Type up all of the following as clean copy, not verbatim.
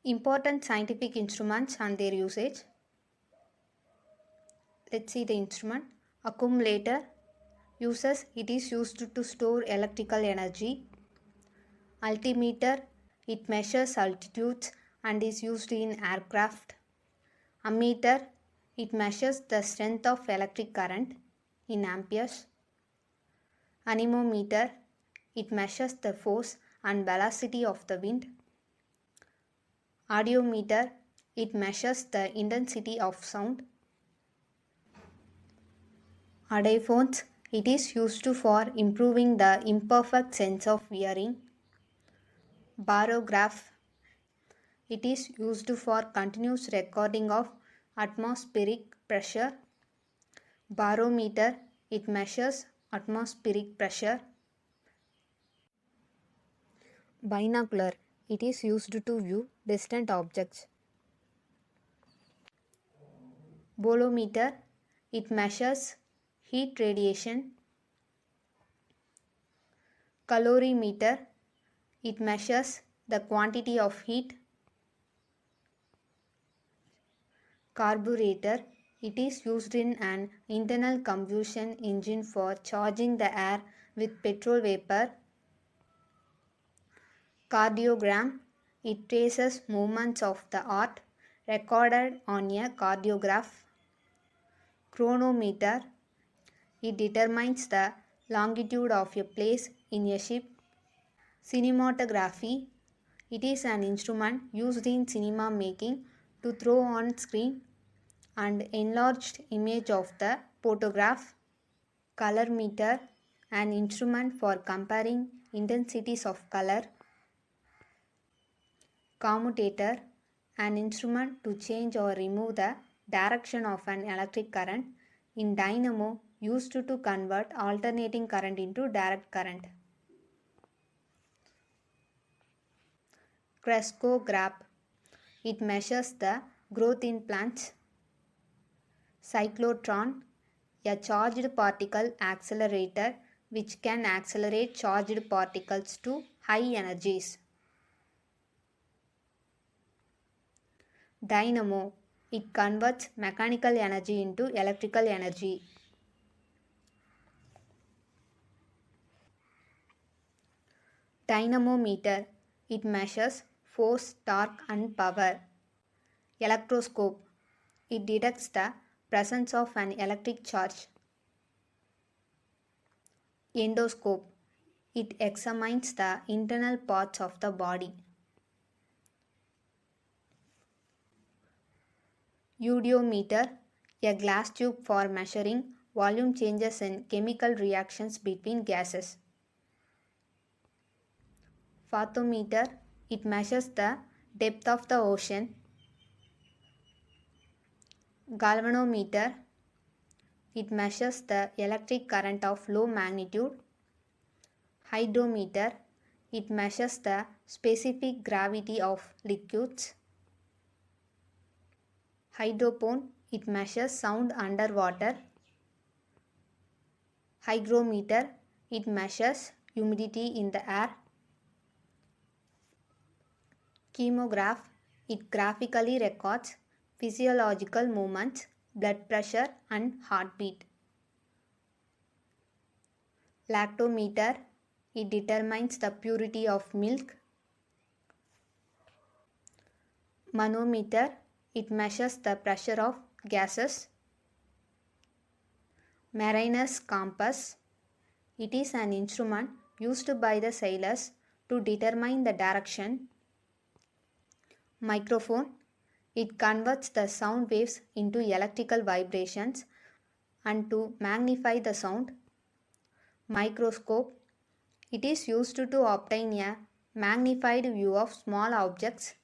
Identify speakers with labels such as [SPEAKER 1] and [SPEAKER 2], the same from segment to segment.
[SPEAKER 1] Important scientific instruments and their usage. Let's see the instrument. Accumulator. Uses. It is used to store electrical energy. Altimeter. It measures altitudes and is used in aircraft. Ammeter. It measures the strength of electric current in amperes. Anemometer. It measures the force and velocity of the wind. Audiometer. It measures the intensity of sound. Audiphones. It is used for improving the imperfect sense of hearing. Barograph. It is used for continuous recording of atmospheric pressure. Barometer. It measures atmospheric pressure. Binocular. It is used to view distant objects. Bolometer. It measures heat radiation. Calorimeter. It measures the quantity of heat. Carburetor. It is used in an internal combustion engine for charging the air with petrol vapor. Cardiogram. It traces movements of the heart recorded on a cardiograph. Chronometer. It determines the longitude of a place in a ship. Cinematography. It is an instrument used in cinema making to throw on screen an enlarged image of the photograph. Color meter. An instrument for comparing intensities of color. Commutator. An instrument to change or remove the direction of an electric current in dynamo used to convert alternating current into direct current. Crescograph. It measures the growth in plants. Cyclotron. A charged particle accelerator which can accelerate charged particles to high energies. Dynamo. It converts mechanical energy into electrical energy. Dynamometer. It measures force, torque and power. Electroscope. It detects the presence of an electric charge. Endoscope. It examines the internal parts of the body. Eudiometer. A glass tube for measuring volume changes in chemical reactions between gases. Fathometer. It measures the depth of the ocean. Galvanometer. It measures the electric current of low magnitude. Hydrometer. It measures the specific gravity of liquids. Hydrophone. It measures sound underwater. Hygrometer. It measures humidity in the air. Chemograph. It graphically records physiological movements, blood pressure and heartbeat. Lactometer. It determines the purity of milk. Manometer. It measures the pressure of gases. Mariner's compass. It is an instrument used by the sailors to determine the direction. Microphone. It converts the sound waves into electrical vibrations and to magnify the sound. Microscope. It is used to obtain a magnified view of small objects.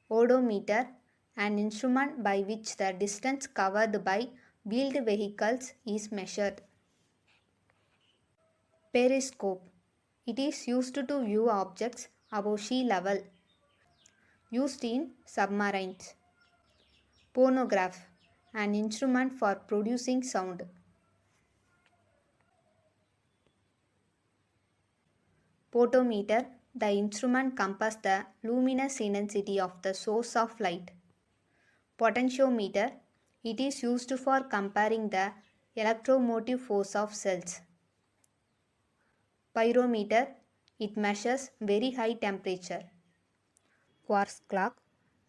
[SPEAKER 1] Odometer. An instrument by which the distance covered by wheeled vehicles is measured. Periscope. It is used to view objects above sea level. Used in submarines. Phonograph. An instrument for producing sound. Potometer. The instrument compass the luminous intensity of the source of light. Potentiometer. It is used for comparing the electromotive force of cells. Pyrometer. It measures very high temperature. Quartz clock.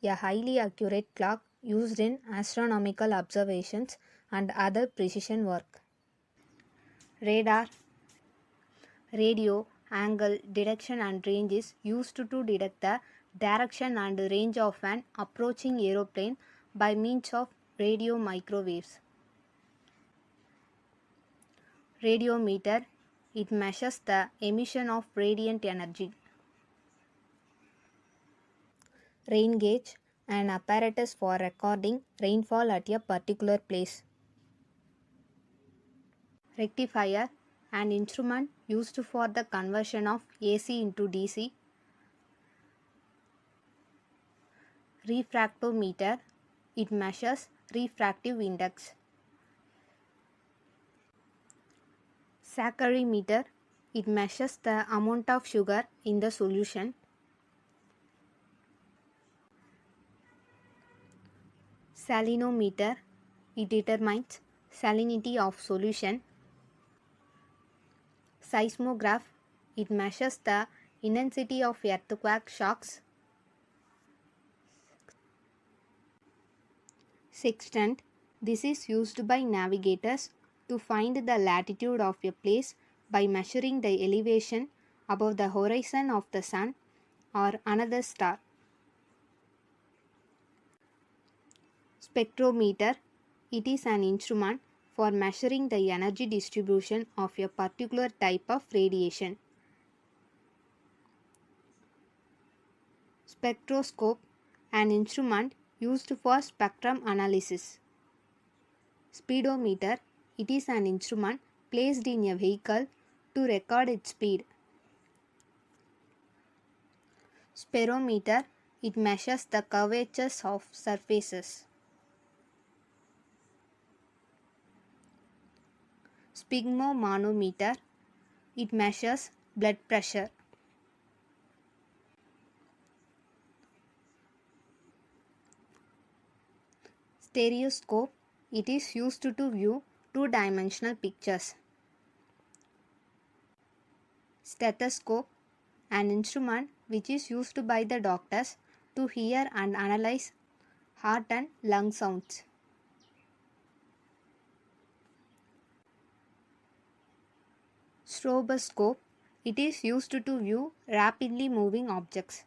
[SPEAKER 1] A highly accurate clock used in astronomical observations and other precision work. Radar. Radio, angle, detection and range is used to detect the direction and range of an approaching aeroplane by means of radio microwaves. Radiometer. It measures the emission of radiant energy. Rain gauge, an apparatus for recording rainfall at a particular place. Rectifier, an instrument used for the conversion of AC into DC. Refractometer. It measures refractive index. Saccharimeter. It measures the amount of sugar in the solution. Salinometer. It determines salinity of solution. Seismograph. It measures the intensity of earthquake shocks. Sextant. This is used by navigators to find the latitude of a place by measuring the elevation above the horizon of the sun or another star. Spectrometer. It is an instrument for measuring the energy distribution of a particular type of radiation. Spectroscope, an instrument used for spectrum analysis. Speedometer. It is an instrument placed in a vehicle to record its speed. Sperometer. It measures the curvatures of surfaces. Sphygmomanometer. It measures blood pressure. Stereoscope. It is used to view two-dimensional pictures. Stethoscope, an instrument which is used by the doctors to hear and analyze heart and lung sounds. Stroboscope. It is used to view rapidly moving objects.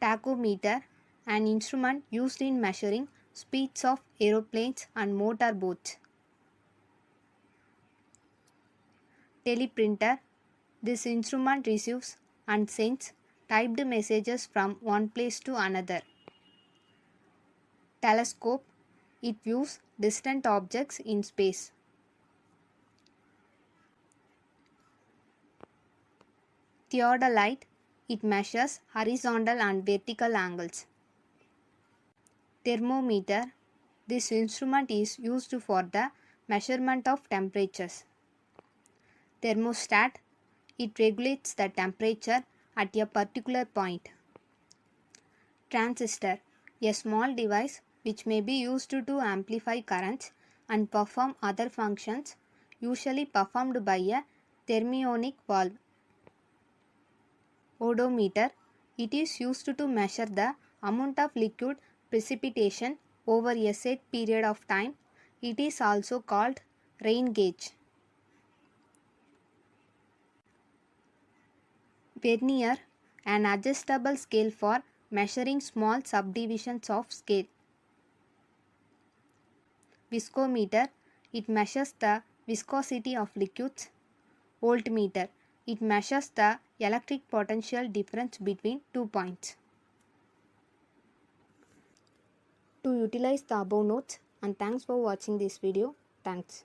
[SPEAKER 1] Tachometer, an instrument used in measuring speeds of aeroplanes and motor boats. Teleprinter. This instrument receives and sends typed messages from one place to another. Telescope. It views distant objects in space. Theodolite. It measures horizontal and vertical angles. Thermometer. This instrument is used for the measurement of temperatures. Thermostat. It regulates the temperature at a particular point. Transistor. A small device which may be used to amplify currents and perform other functions, usually performed by a thermionic valve. Odometer. It is used to measure the amount of liquid precipitation over a set period of time. It is also called rain gauge. Vernier, an adjustable scale for measuring small subdivisions of scale. Viscometer. It measures the viscosity of liquids. Voltmeter. It measures the electric potential difference between 2 points. To utilize the above notes, and thanks for watching this video. Thanks.